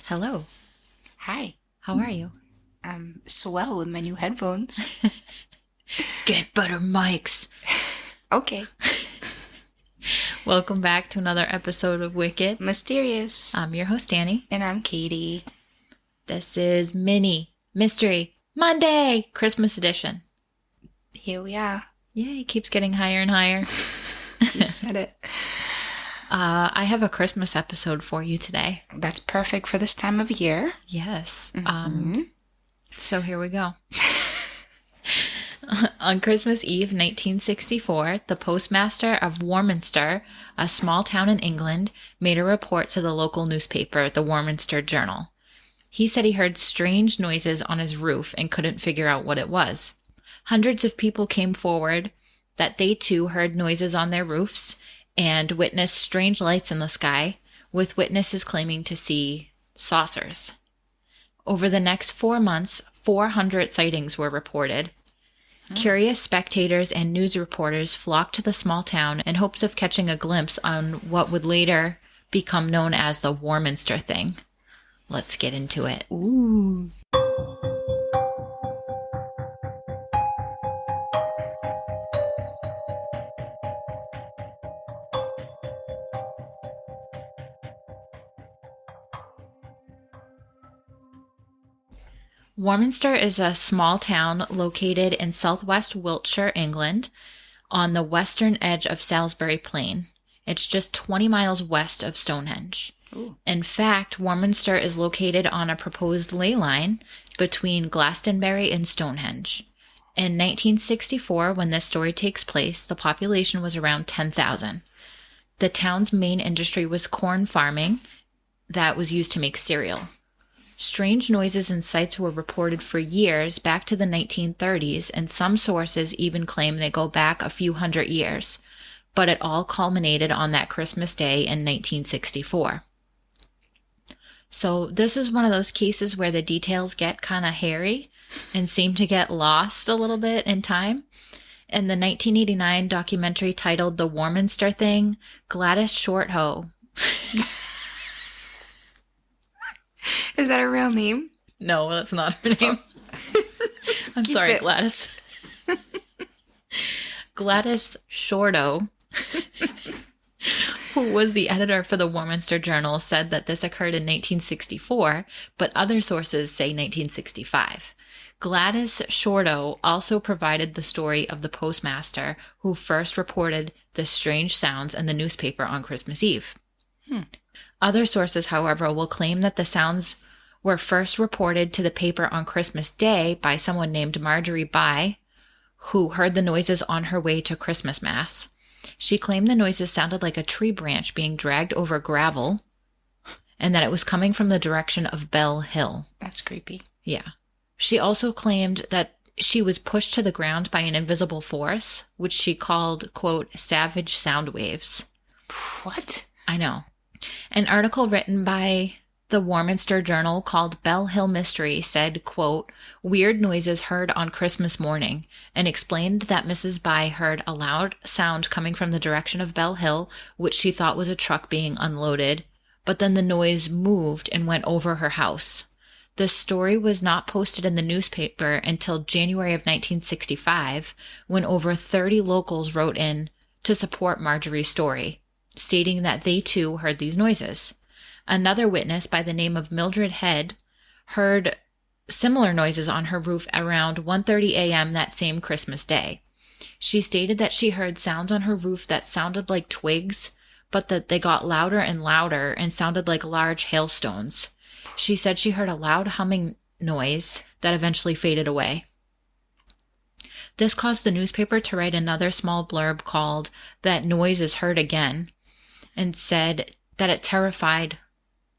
Hello. Hi. How are you? I'm swell with my new headphones. Get better mics. Okay. Welcome back to another episode of Wicked. Mysterious. I'm your host, Danie. And I'm Katie. This is Mini Mystery Monday, Christmas edition. Here we are. Yay, it keeps getting higher and higher. You said it. I have a Christmas episode for you today. That's perfect for this time of year. Yes. Mm-hmm. So here we go. On Christmas Eve, 1964, the postmaster of Warminster, a small town in England, made a report to the local newspaper, the Warminster Journal. He said he heard strange noises on his roof and couldn't figure out what it was. Hundreds of people came forward that they too heard noises on their roofs and witnessed strange lights in the sky, with witnesses claiming to see saucers. Over the next 4 months, 400 sightings were reported. Curious spectators and news reporters flocked to the small town in hopes of catching a glimpse on what would later become known as the Warminster thing. Let's get into it. Ooh. Warminster is a small town located in southwest Wiltshire, England, on the western edge of Salisbury Plain. It's just 20 miles west of Stonehenge. Ooh. In fact, Warminster is located on a proposed ley line between Glastonbury and Stonehenge. In 1964, when this story takes place, the population was around 10,000. The town's main industry was corn farming that was used to make cereal. Strange noises and sights were reported for years back to the 1930s, and some sources even claim they go back a few hundred years. But it all culminated on that Christmas Day in 1964. So this is one of those cases where the details get kind of hairy and seem to get lost a little bit in time. In the 1989 documentary titled The Warminster Thing, Gladys Shorthoe. Is that a real name? No, that's not her name. I'm sorry, it. Gladys. Gladys Shorthoe, who was the editor for the Warminster Journal, said that this occurred in 1964, but other sources say 1965. Gladys Shorthoe also provided the story of the postmaster who first reported the strange sounds in the newspaper on Christmas Eve. Other sources, however, will claim that the sounds were first reported to the paper on Christmas Day by someone named Marjorie Bye, who heard the noises on her way to Christmas Mass. She claimed the noises sounded like a tree branch being dragged over gravel, and that it was coming from the direction of Bell Hill. That's creepy. Yeah. She also claimed that she was pushed to the ground by an invisible force, which she called, quote, savage sound waves. What? I know. An article written by the Warminster Journal called Bell Hill Mystery said, quote, weird noises heard on Christmas morning, and explained that Mrs. Bye heard a loud sound coming from the direction of Bell Hill, which she thought was a truck being unloaded, but then the noise moved and went over her house. The story was not posted in the newspaper until January of 1965, when over 30 locals wrote in to support Marjorie's story, stating that they too heard these noises. Another witness by the name of Mildred Head heard similar noises on her roof around 1:30 a.m. that same Christmas Day. She stated that she heard sounds on her roof that sounded like twigs, but that they got louder and louder and sounded like large hailstones. She said she heard a loud humming noise that eventually faded away. This caused the newspaper to write another small blurb called "That Noise is Heard Again," and said that it terrified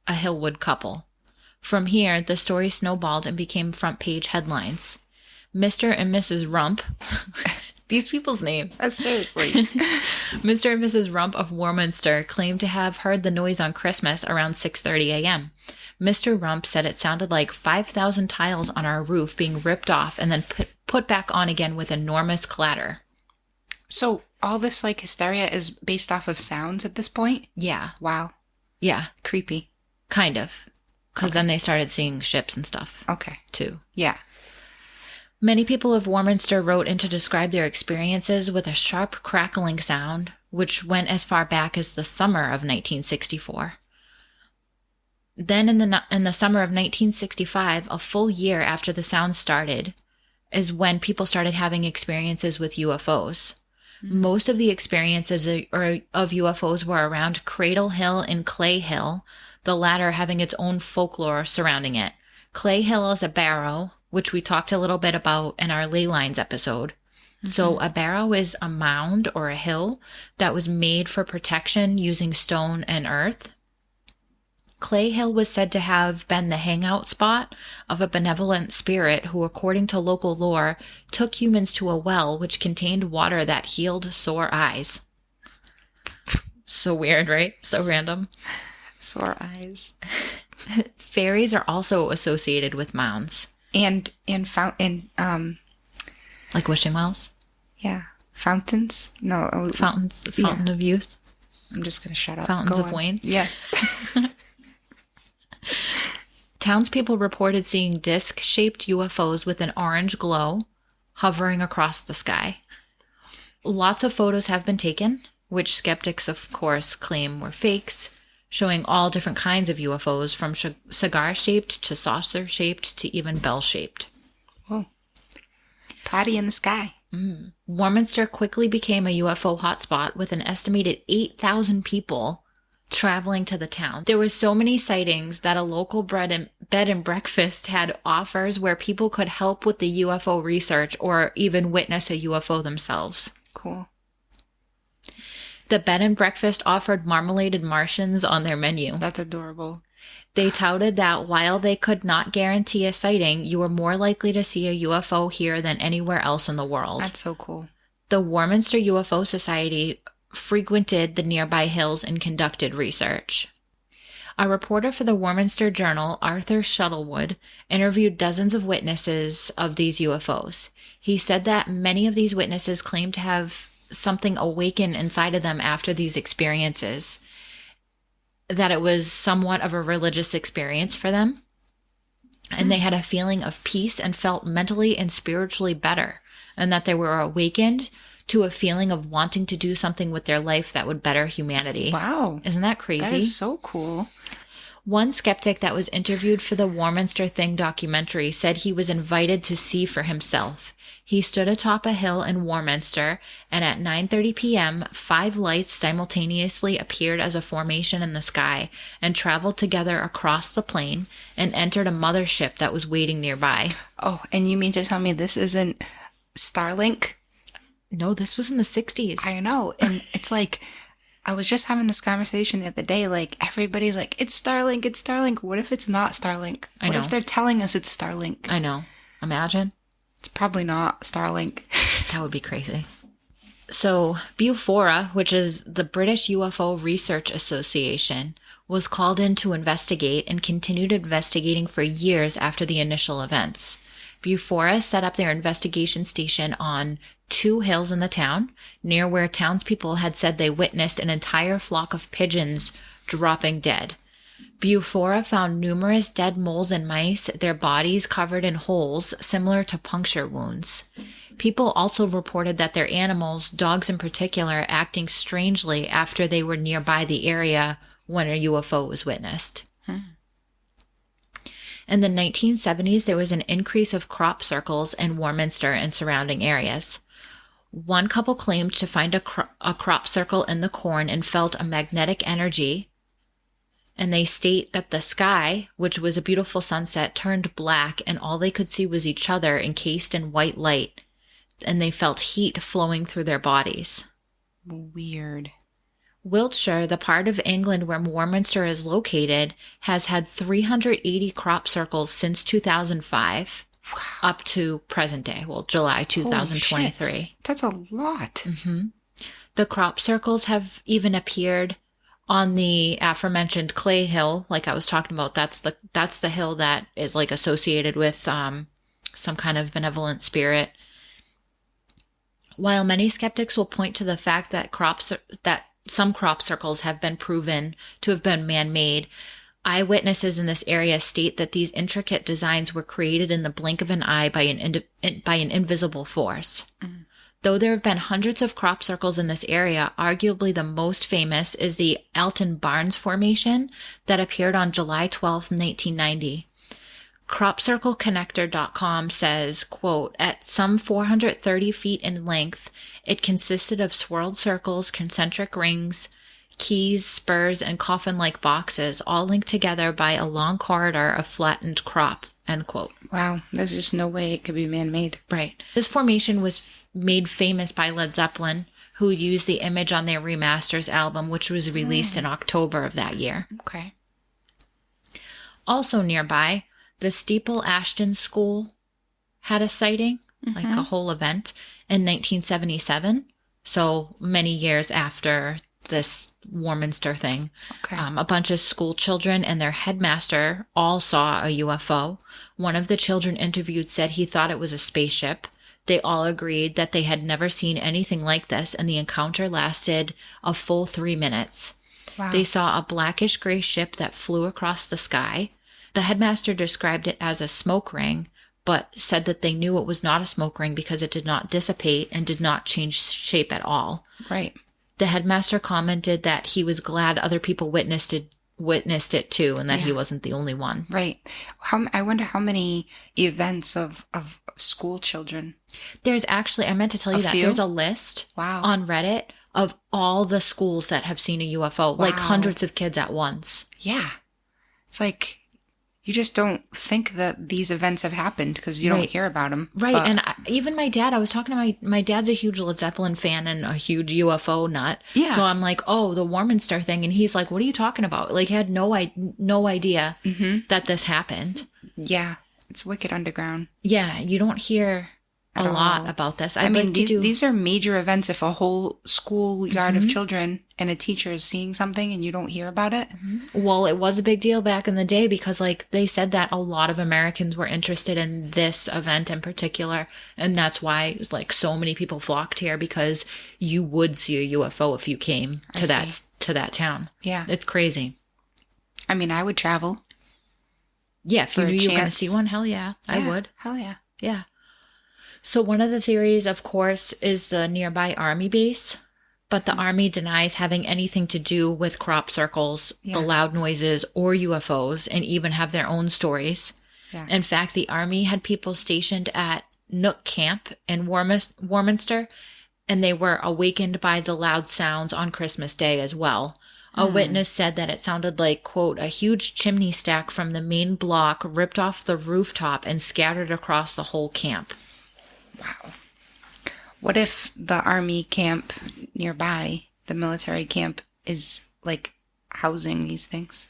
a Hillwood couple. From here, the story snowballed and became front-page headlines. Mr. and Mrs. Rump, these people's names. Seriously. Mr. and Mrs. Rump of Warminster claimed to have heard the noise on Christmas around 6:30 a.m. Mr. Rump said it sounded like 5,000 tiles on our roof being ripped off and then put back on again with enormous clatter. So all this like hysteria is based off of sounds at this point? Yeah. Wow. Yeah. Creepy. Kind of. Because then they started seeing ships and stuff. Okay. Too. Yeah. Many people of Warminster wrote in to describe their experiences with a sharp crackling sound, which went as far back as the summer of 1964. Then in the summer of 1965, a full year after the sound started, is when people started having experiences with UFOs. Most of the experiences of UFOs were around Cradle Hill and Clay Hill, the latter having its own folklore surrounding it. Clay Hill is a barrow, which we talked a little bit about in our ley lines episode. So a barrow is a mound or a hill that was made for protection using stone and earth. Clay Hill was said to have been the hangout spot of a benevolent spirit who, according to local lore, took humans to a well which contained water that healed sore eyes. So weird, right? So random. Sore eyes. Fairies are also associated with mounds. And Like wishing wells? yeah. Fountains? No. Fountains, fountain of youth? I'm just going to shut up. Fountains Go of on. wine? Yes. Townspeople reported seeing disc-shaped UFOs with an orange glow hovering across the sky. Lots of photos have been taken, which skeptics, of course, claim were fakes, showing all different kinds of UFOs, from cigar-shaped to saucer-shaped to even bell-shaped. Whoa. Party in the sky. Warminster quickly became a UFO hotspot with an estimated 8,000 people traveling to the town. There were so many sightings that a local bed and breakfast had offers where people could help with the UFO research or even witness a UFO themselves. Cool. The bed and breakfast offered marmorated Martians on their menu. That's adorable. They touted that while they could not guarantee a sighting, you were more likely to see a UFO here than anywhere else in the world. That's so cool. The Warminster UFO Society frequented the nearby hills and conducted research. A reporter for the Warminster Journal, Arthur Shuttlewood, interviewed dozens of witnesses of these UFOs. He said that many of these witnesses claimed to have something awaken inside of them after these experiences, that it was somewhat of a religious experience for them, and they had a feeling of peace and felt mentally and spiritually better, and that they were awakened to a feeling of wanting to do something with their life that would better humanity. Wow. Isn't that crazy? That is so cool. One skeptic that was interviewed for the Warminster Thing documentary said he was invited to see for himself. He stood atop a hill in Warminster, and at 9:30 p.m., 5 lights simultaneously appeared as a formation in the sky and traveled together across the plain and entered a mothership that was waiting nearby. Oh, and you mean to tell me this isn't Starlink? No, this was in the 60s. I know. And it's like, I was just having this conversation the other day. Like, everybody's like, it's Starlink, it's Starlink. What if it's not Starlink? I know. What if they're telling us it's Starlink? I know. Imagine. It's probably not Starlink. That would be crazy. So, Bufora, which is the British UFO Research Association, was called in to investigate and continued investigating for years after the initial events. Bufora set up their investigation station on 2 hills in the town, near where townspeople had said they witnessed an entire flock of pigeons dropping dead. Bufora found numerous dead moles and mice, their bodies covered in holes similar to puncture wounds. People also reported that their animals, dogs in particular, acting strangely after they were nearby the area when a UFO was witnessed. In the 1970s, there was an increase of crop circles in Warminster and surrounding areas. One couple claimed to find a crop circle in the corn and felt a magnetic energy. And they state that the sky, which was a beautiful sunset, turned black and all they could see was each other encased in white light. And they felt heat flowing through their bodies. Weird. Wiltshire, the part of England where Warminster is located, has had 380 crop circles since 2005 up to present day, well, July Holy shit. 2023. That's a lot. The crop circles have even appeared on the aforementioned Clay Hill, like I was talking about. That's the hill that is like associated with some kind of benevolent spirit. While many skeptics will point to the fact that some crop circles have been proven to have been man-made, eyewitnesses in this area state that these intricate designs were created in the blink of an eye by an invisible force. Though there have been hundreds of crop circles in this area, arguably the most famous is the Alton Barnes Formation that appeared on July 12, 1990. CropCircleConnector.com says, quote, at some 430 feet in length, it consisted of swirled circles, concentric rings, keys, spurs, and coffin-like boxes, all linked together by a long corridor of flattened crop, end quote. Wow, there's just no way it could be man-made. Right. This formation was made famous by Led Zeppelin, who used the image on their Remasters album, which was released in October of that year. Okay. Also nearby, the Steeple Ashton School had a sighting, like a whole event, in 1977. So many years after this Warminster thing. Okay. A bunch of school children and their headmaster all saw a UFO. One of the children interviewed said he thought it was a spaceship. They all agreed that they had never seen anything like this, and the encounter lasted a full 3 minutes. Wow. They saw a blackish gray ship that flew across the sky. The headmaster described it as a smoke ring, but said that they knew it was not a smoke ring because it did not dissipate and did not change shape at all. Right. The headmaster commented that he was glad other people witnessed it too, and that he wasn't the only one. Right. I wonder how many events of school children. There's actually, I meant to tell you that, there's a list on Reddit of all the schools that have seen a UFO, like hundreds of kids at once. Yeah. It's like, you just don't think that these events have happened because you don't hear about them. Right. And even my dad, I was talking to my dad's a huge Led Zeppelin fan and a huge UFO nut. Yeah. So I'm like, oh, the Warminster thing. And he's like, what are you talking about? Like, he had no idea that this happened. Yeah. It's wicked underground. Yeah. You don't hear a lot about this. I mean, these are major events. If a whole schoolyard of children and a teacher is seeing something and you don't hear about it. Well, it was a big deal back in the day because, like, they said that a lot of Americans were interested in this event in particular. And that's why, like, so many people flocked here, because you would see a UFO if you came to that town. Yeah. It's crazy. I mean, I would travel. Yeah, if you knew you were going to see one, hell yeah, I would. Hell yeah. Yeah. So one of the theories, of course, is the nearby army base, but the army denies having anything to do with crop circles, the loud noises, or UFOs, and even have their own stories. Yeah. In fact, the army had people stationed at Nook Camp in Warminster, and they were awakened by the loud sounds on Christmas Day as well. A witness said that it sounded like, quote, a huge chimney stack from the main block ripped off the rooftop and scattered across the whole camp. Wow. What if the army camp nearby, the military camp, is like housing these things?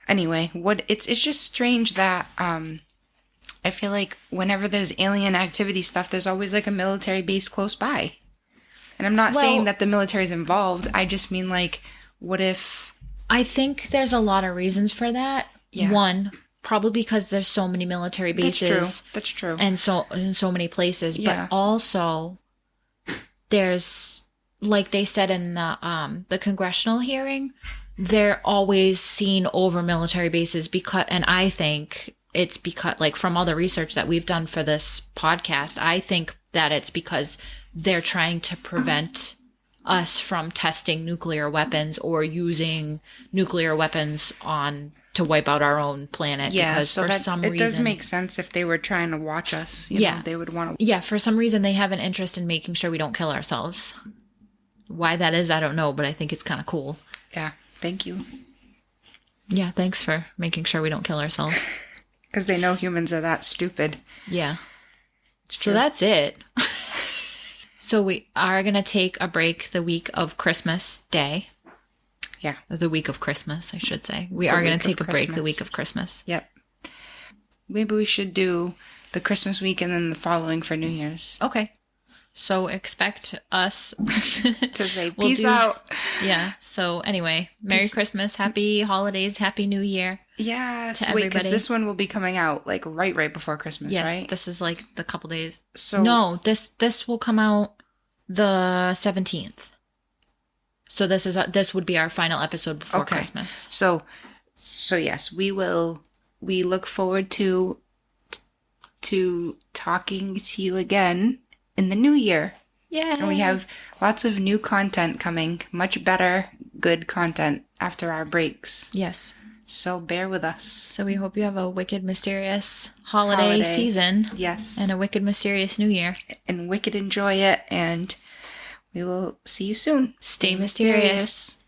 Anyway, it's just strange that I feel like whenever there's alien activity stuff, there's always like a military base close by. And I'm not saying that the military is involved. I just mean, like, what if... I think there's a lot of reasons for that. Yeah. One, probably because there's so many military bases. That's true. And so in so many places. Yeah. But also, there's, like they said in the congressional hearing, they're always seen over military bases and I think it's because, like, from all the research that we've done for this podcast, I think that it's because they're trying to prevent us from testing nuclear weapons or using nuclear weapons to wipe out our own planet. Yeah, because so for some reason, it does make sense if they were trying to watch us. You know, they would want to. Yeah, for some reason they have an interest in making sure we don't kill ourselves. Why that is, I don't know, but I think it's kind of cool. Yeah, thank you. Yeah, thanks for making sure we don't kill ourselves. Because they know humans are that stupid. Yeah. So that's it. So we are going to take a break the week of Christmas Day. Yeah. Or the week of Christmas, I should say. We are going to take a break the week of Christmas. Yep. Maybe we should do the Christmas week and then the following for New Year's. Okay. So expect us to say peace out. Yeah. So anyway, Merry Christmas, Happy Holidays, Happy New Year. Yes. Wait, because this one will be coming out like right before Christmas, yes, right? Yes, this is like the couple days. So no, this will come out the 17th. So this would be our final episode before Christmas. So yes, we look forward to talking to you again in the new year. Yeah. And we have lots of new content coming, much better, good content after our breaks. Yes. So bear with us. So we hope you have a wicked, mysterious holiday season. Yes. And a wicked, mysterious new year. And wicked enjoy it. And we will see you soon. Stay mysterious.